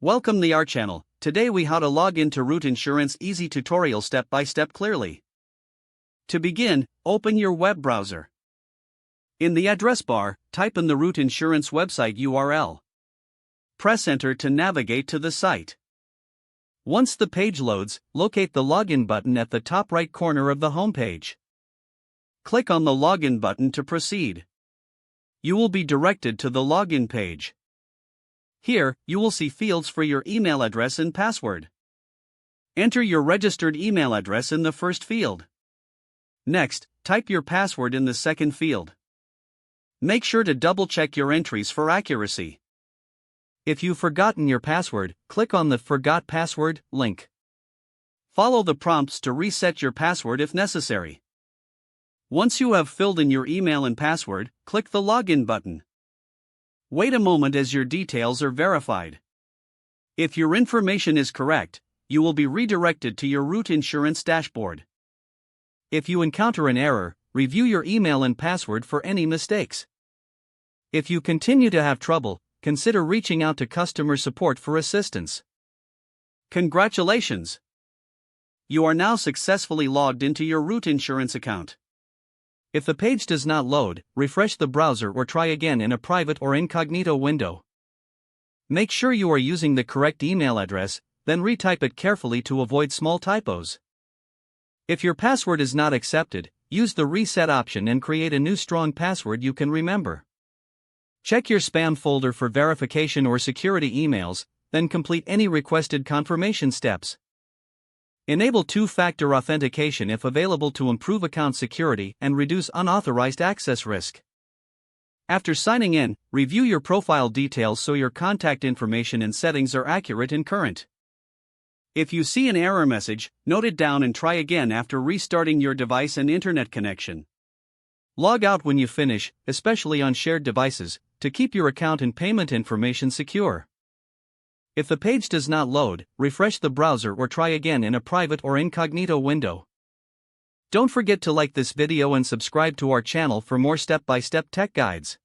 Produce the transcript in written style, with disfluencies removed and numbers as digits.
Welcome to our channel. Today we how to log into Root Insurance easy tutorial step by step clearly. To begin, open your web browser. In the address bar, type in the Root Insurance website URL. Press enter to navigate to the site. Once the page loads, locate the login button at the top right corner of the homepage. Click on the login button to proceed. You will be directed to the login page. Here, you will see fields for your email address and password. Enter your registered email address in the first field. Next, type your password in the second field. Make sure to double-check your entries for accuracy. If you've forgotten your password, click on the Forgot Password link. Follow the prompts to reset your password if necessary. Once you have filled in your email and password, click the Login button. Wait a moment as your details are verified. If your information is correct, you will be redirected to your Root Insurance dashboard. If you encounter an error, review your email and password for any mistakes. If you continue to have trouble, consider reaching out to customer support for assistance. Congratulations! You are now successfully logged into your Root Insurance account. If the page does not load, refresh the browser or try again in a private or incognito window. Make sure you are using the correct email address, then retype it carefully to avoid small typos. If your password is not accepted, use the reset option and create a new strong password you can remember. Check your spam folder for verification or security emails, then complete any requested confirmation steps. Enable two-factor authentication if available to improve account security and reduce unauthorized access risk. After signing in, review your profile details so your contact information and settings are accurate and current. If you see an error message, note it down and try again after restarting your device and internet connection. Log out when you finish, especially on shared devices, to keep your account and payment information secure. If the page does not load, refresh the browser or try again in a private or incognito window. Don't forget to like this video and subscribe to our channel for more step-by-step tech guides.